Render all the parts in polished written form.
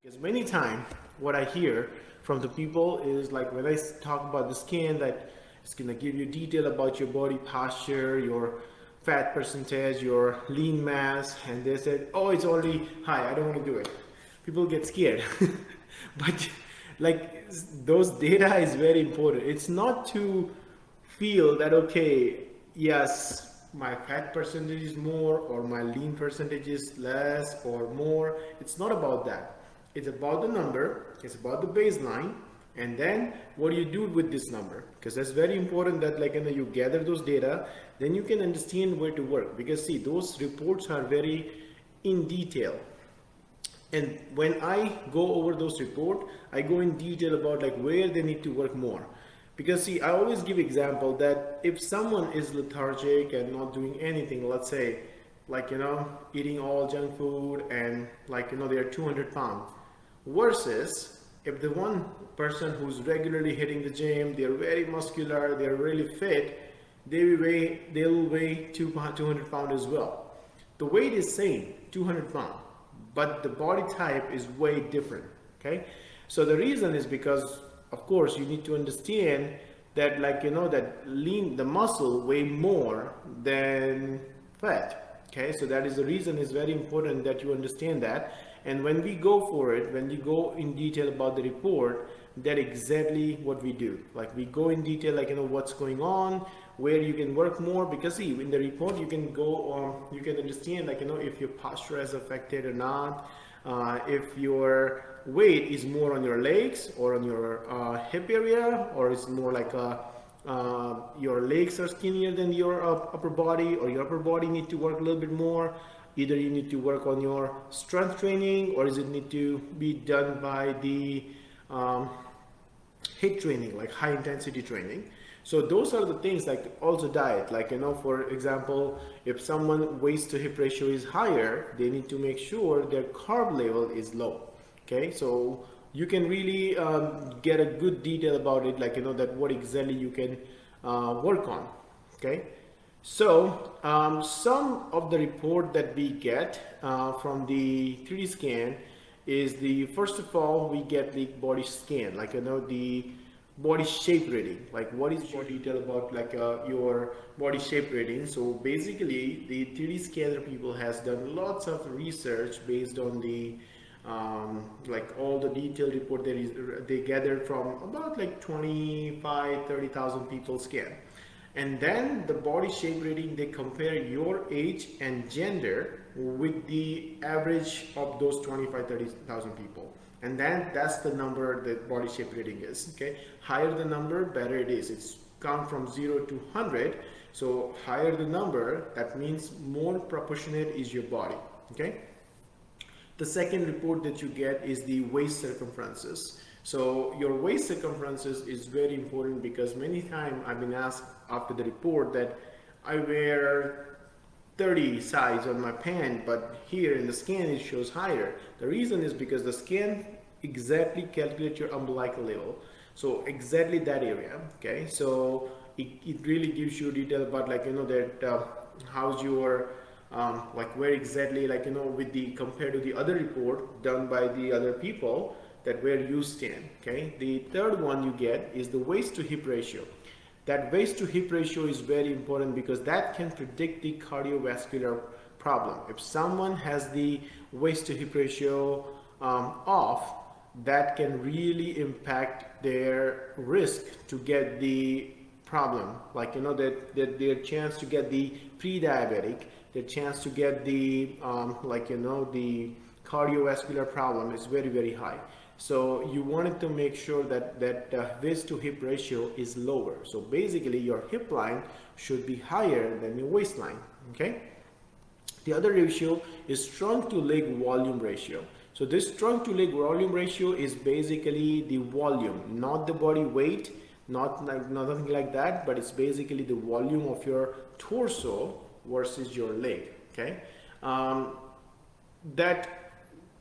Because many times what I hear from the people is like when I talk about the scan that it's gonna give you detail about your body posture, your fat percentage, your lean mass, and they said, oh, it's already high, I don't want to do it. People get scared. But like those data is very important. It's not to feel that okay, yes, my fat percentage is more or my lean percentage is less or more. It's not about that. It's about the number, it's about the baseline, and then what do you do with this number? Because that's very important that like you gather those data, then you can understand where to work. Because see, those reports are very in detail. And when I go over those report, I go in detail about like where they need to work more. Because see, I always give example that if someone is lethargic and not doing anything, let's say like eating all junk food and like they're 200 pounds, versus if the one person who's regularly hitting the gym, they're very muscular, they're really fit, they'll weigh 200 pounds as well. The weight is same, 200 pounds, but the body type is way different. Okay, so the reason is because of course you need to understand that like that lean the muscle weigh more than fat. Okay, so that is the reason. It's very important that you understand that. And when we go for it, when we go in detail about the report, that exactly what we do. Like we go in detail like what's going on, where you can work more. Because see, in the report you can go on, you can understand like if your posture is affected or not, if your weight is more on your legs or on your hip area, or it's more like your legs are skinnier than your upper body, or your upper body need to work a little bit more. Either you need to work on your strength training, or is it need to be done by the HIIT training, like high intensity training. So those are the things, like also diet, like for example, if someone waist to hip ratio is higher, they need to make sure their carb level is low. Okay, so you can really get a good detail about it, like that what exactly you can work on. Okay, so some of the report that we get from the 3D scan is the first of all we get the body scan, like the body shape rating, like what is your detail about like your body shape rating. So basically the 3D scanner people has done lots of research based on the like all the detailed report they gathered from about like 25-30,000 people scan. And then the body shape rating, they compare your age and gender with the average of those 25-30,000 people. And then that's the number that body shape rating is. Okay, higher the number, better it is. It's count from 0 to 100. So higher the number, that means more proportionate is your body. Okay. The second report that you get is the waist circumferences. So your waist circumferences is very important, because many times I've been asked after the report that I wear 30 size on my pant, but here in the scan it shows higher. The reason is because the scan exactly calculates your umbilical level. So exactly that area. Okay, so it really gives you detail about like that how's your like where exactly like with the compared to the other report done by the other people, that where you stand. Okay, the third one you get is the waist to hip ratio. That waist to hip ratio is very important, because that can predict the cardiovascular problem. If someone has the waist to hip ratio off, that can really impact their risk to get the problem, like that their chance to get the pre-diabetic, their chance to get the like the cardiovascular problem is very, very high. So you wanted to make sure that waist to hip ratio is lower. So basically your hip line should be higher than your waistline. Okay, the other ratio is trunk to leg volume ratio. So this trunk to leg volume ratio is basically the volume, not the body weight, nothing like that, but it's basically the volume of your torso versus your leg. Okay, that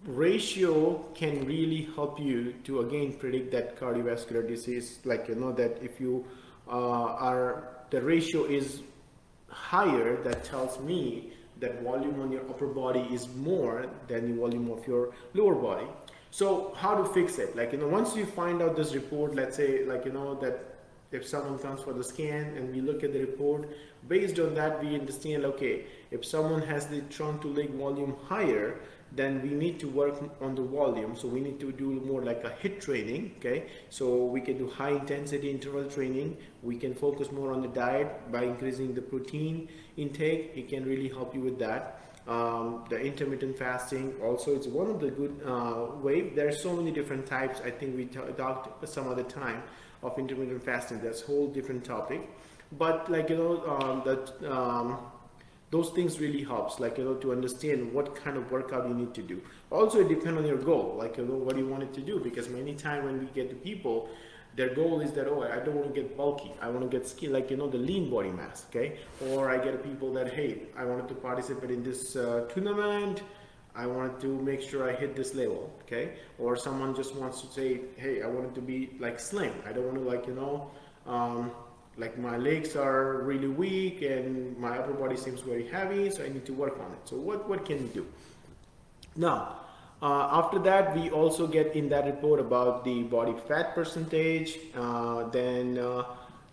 ratio can really help you to again predict that cardiovascular disease, like that if you are the ratio is higher, that tells me that volume on your upper body is more than the volume of your lower body. So how to fix it? Like, once you find out this report, let's say, like, that if someone comes for the scan and we look at the report, based on that we understand, okay, if someone has the trunk to leg volume higher, then we need to work on the volume. So we need to do more like a HIIT training. Okay, so we can do high intensity interval training. We can focus more on the diet by increasing the protein intake. It can really help you with that. The intermittent fasting also, it's one of the good way. There are so many different types. I think we talked some other time of intermittent fasting. That's a whole different topic, but like, those things really helps, like, to understand what kind of workout you need to do. Also, it depends on your goal, like, what you want it to do, because many times when we get to people, their goal is that, oh, I don't want to get bulky, I want to get skinny, like, the lean body mass. Okay, or I get people that, hey, I wanted to participate in this tournament, I wanted to make sure I hit this level. Okay, or someone just wants to say, hey, I wanted to be like slim, I don't want to, like, like my legs are really weak and my upper body seems very heavy, so I need to work on it. So what can you do? Now, after that, we also get in that report about the body fat percentage, then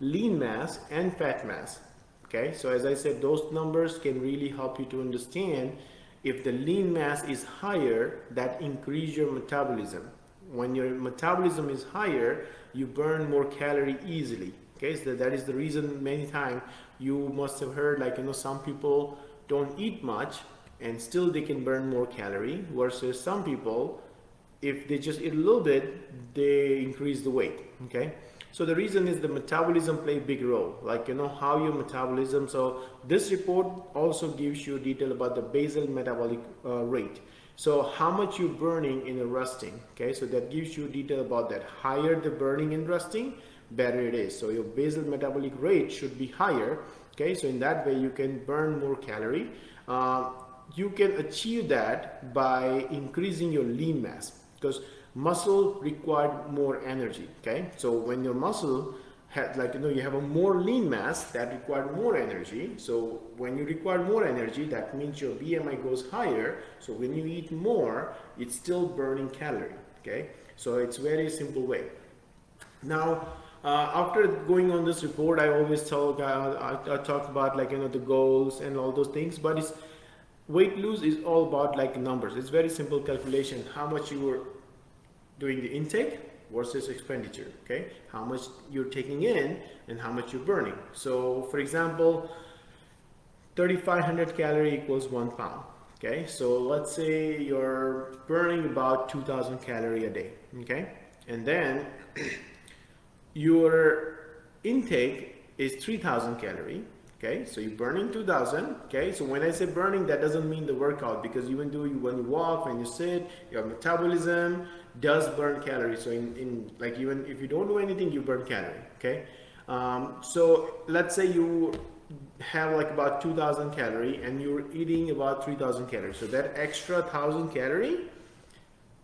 lean mass and fat mass. Okay, so as I said, those numbers can really help you to understand if the lean mass is higher, that increase your metabolism. When your metabolism is higher, you burn more calorie easily. Okay, so that is the reason many times you must have heard, like, some people don't eat much and still they can burn more calorie, versus some people, if they just eat a little bit, they increase the weight. Okay, so the reason is the metabolism play a big role, like, how your metabolism. So this report also gives you detail about the basal metabolic rate. So how much you're burning in a resting. Okay, so that gives you detail about that. Higher the burning in resting, better it is. So your basal metabolic rate should be higher. Okay, so in that way you can burn more calorie. You can achieve that by increasing your lean mass, because muscle require more energy. Okay, so when your muscle has, like, you have a more lean mass, that require more energy. So when you require more energy, that means your BMI goes higher. So when you eat more, it's still burning calorie. Okay, so it's very simple way. Now, after going on this report, I always talk about, like, the goals and all those things, but it's weight lose is all about, like, numbers. It's very simple calculation, how much you were doing the intake versus expenditure. Okay, how much you're taking in and how much you're burning. So for example, 3,500 calorie equals 1 pound. Okay, so let's say you're burning about 2,000 calorie a day. Okay, and then your intake is 3,000 calorie. Okay, so you're burning 2,000. Okay, so when I say burning, that doesn't mean the workout, because even though when you walk, when you sit, your metabolism does burn calories. So in like, even if you don't do anything, you burn calorie. Okay, so let's say you have like about 2,000 calorie and you're eating about 3,000 calories. So that extra 1,000 calorie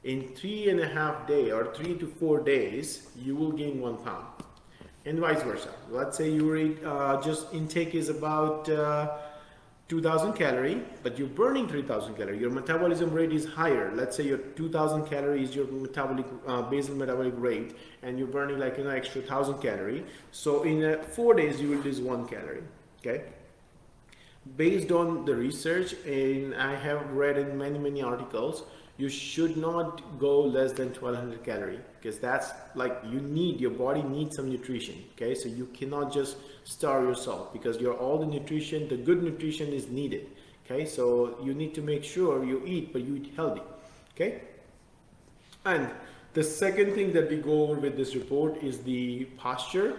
in 3.5 days or 3 to 4 days, you will gain 1 pound. And vice versa. Let's say you eat, just intake is about 2,000 calorie, but you're burning 3,000 calorie. Your metabolism rate is higher. Let's say your 2,000 calorie is your metabolic basal metabolic rate, and you're burning like an extra 1,000 calorie. So in 4 days, you will lose 1 calorie. Okay. Based on the research, and I have read in many articles, you should not go less than 1,200 calorie, because that's like, your body needs some nutrition. Okay, so you cannot just starve yourself, because all the nutrition, the good nutrition is needed. Okay, so you need to make sure you eat, but you eat healthy. Okay, and the second thing that we go over with this report is the posture.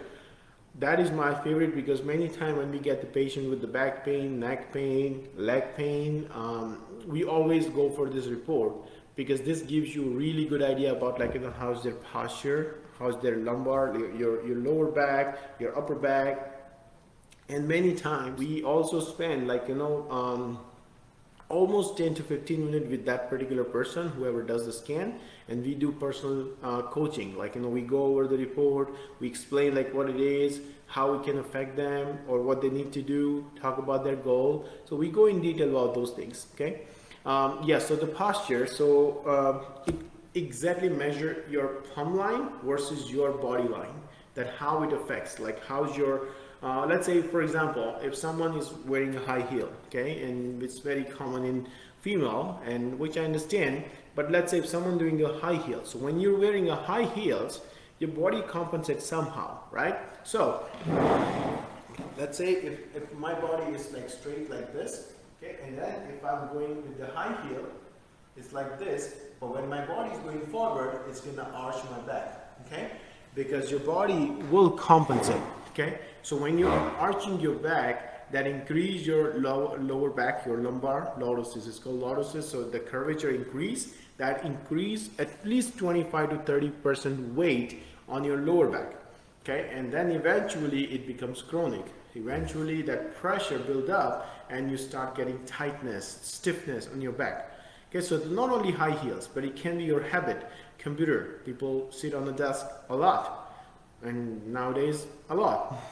That is my favorite, because many times when we get the patient with the back pain, neck pain, leg pain, we always go for this report, because this gives you a really good idea about, like, how's their posture, how's their lumbar, your lower back, your upper back. And many times we also spend, like, almost 10 to 15 minutes with that particular person, whoever does the scan, and we do personal coaching. Like, we go over the report, we explain like what it is, how it can affect them, or what they need to do, talk about their goal. So we go in detail about those things. Okay. Yeah. So the posture. So it exactly measure your plumb line versus your body line. That how it affects. Like how's your let's say, for example, if someone is wearing a high heel, okay, and it's very common in female, and which I understand, but let's say if someone doing a high heel, so when you're wearing a high heels, your body compensates somehow, right? So let's say if my body is like straight like this, okay, and then if I'm going with the high heel, it's like this, but when my body is going forward, it's gonna arch my back, okay, because your body will compensate. Okay, so when you're arching your back, that increase your lower back, your lumbar lordosis is called lordosis. So the curvature increase, that increase at least 25 to 30% weight on your lower back. Okay, and then eventually it becomes chronic. Eventually that pressure build up and you start getting tightness, stiffness on your back. Okay, so not only high heels, but it can be your habit. Computer, people sit on the desk a lot. And nowadays a lot,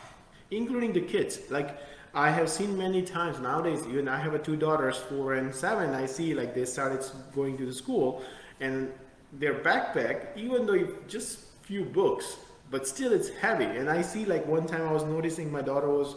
including the kids. Like I have seen many times nowadays, even I have 2 daughters, 4 and 7. I see like they started going to the school and their backpack, even though it's just few books, but still it's heavy. And I see like one time I was noticing my daughter was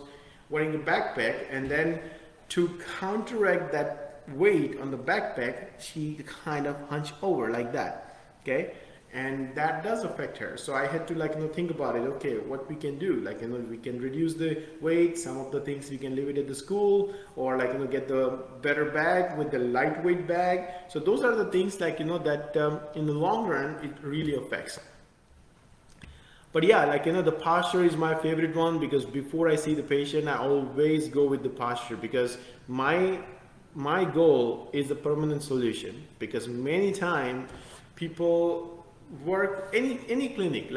wearing a backpack, and then to counteract that weight on the backpack, she kind of hunched over like that. Okay. And that does affect her. So I had to think about it. Okay, what we can do, we can reduce the weight. Some of the things we can leave it at the school, or get the better bag with the lightweight bag. So those are the things that in the long run it really affects. But yeah, the posture is my favorite one, because before I see the patient, I always go with the posture, because my goal is a permanent solution. Because many times people work any clinic,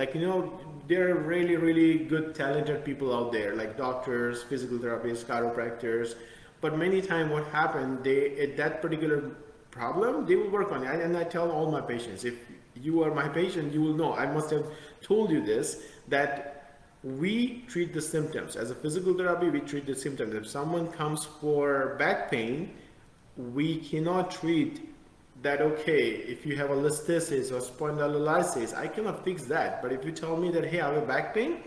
there are really good talented people out there, like doctors, physical therapists, chiropractors, but many times what happened, they at that particular problem they will work on it. And I tell all my patients, if you are my patient, you will know, I must have told you this, that we treat the symptoms. As a physical therapy, we treat the symptoms. If someone comes for back pain, we cannot treat that, okay, if you have a listhesis or spondylolysis, I cannot fix that. But if you tell me that, hey, I have a back pain,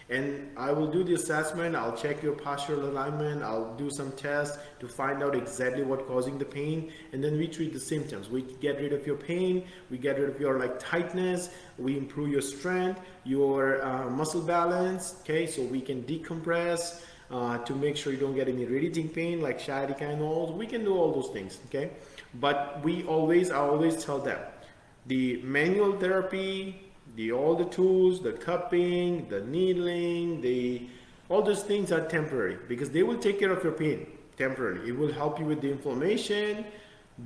and I will do the assessment, I'll check your postural alignment, I'll do some tests to find out exactly what's causing the pain, and then we treat the symptoms. We get rid of your pain, we get rid of your tightness, we improve your strength, your muscle balance, okay, so we can decompress to make sure you don't get any radiating pain like sciatica and all. We can do all those things, okay. But I always tell them, the manual therapy, all the tools, the cupping, the needling, all those things are temporary, because they will take care of your pain temporarily. It will help you with the inflammation,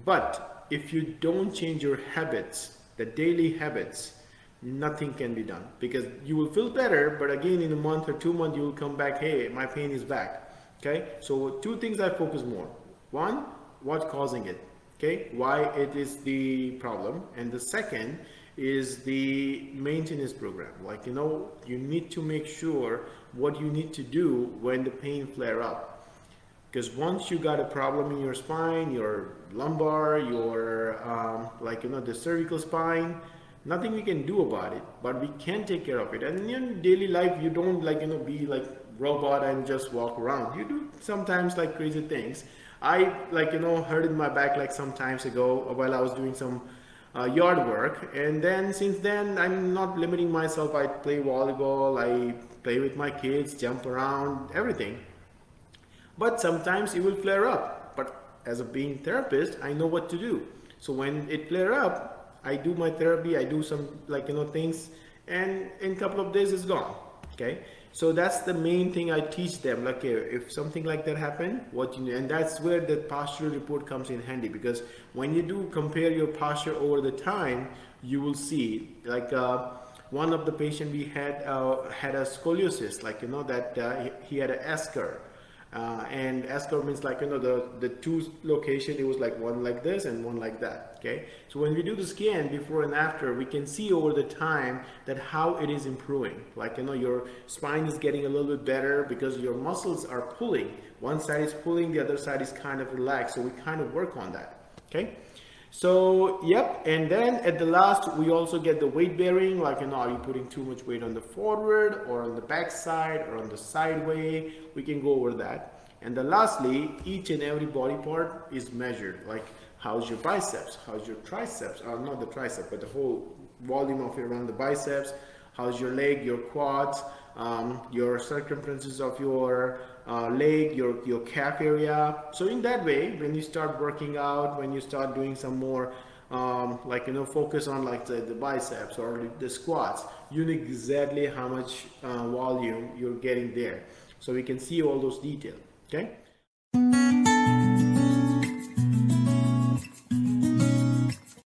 but if you don't change your habits, the daily habits, nothing can be done, because you will feel better, but again in a month or 2 months you will come back, hey, my pain is back. Okay, so 2 things I focus more. One, what's causing it, okay, why it is the problem, and the second is the maintenance program. You need to make sure what you need to do when the pain flare up, because once you got a problem in your spine, your lumbar, your the cervical spine, nothing we can do about it, but we can take care of it. And in your daily life, you don't be like robot and just walk around. You do sometimes crazy things. I hurt in my back some times ago while I was doing some yard work, and then since then I'm not limiting myself. I play volleyball, I play with my kids, jump around, everything. But sometimes it will flare up, but as a being therapist, I know what to do. So when it flare up, I do my therapy, I do some things, and in a couple of days it's gone. Okay, so that's the main thing I teach them. If something like that happen, what you need, and that's where the postural report comes in handy, because when you do compare your posture over the time, you will see one of the patient we had a scoliosis, that he had an S curve, And S curve means like, the two location, it was like one like this and one like that. Okay, so when we do the scan before and after, we can see over the time that how it is improving. Like, your spine is getting a little bit better because your muscles are pulling. One side is pulling, the other side is kind of relaxed. So we kind of work on that. Okay. So, yep, and then at the last, we also get the weight bearing, like, are you putting too much weight on the forward or on the back side or on the sideway? We can go over that. And then lastly, each and every body part is measured, like how's your biceps, how's your triceps, not the tricep, but the whole volume of it around the biceps, how's your leg, your quads, your circumferences of your leg, your calf area. So in that way, when you start working out, when you start doing some more focus on like the biceps or the squats, you know exactly how much volume you're getting there. So we can see all those details. Okay.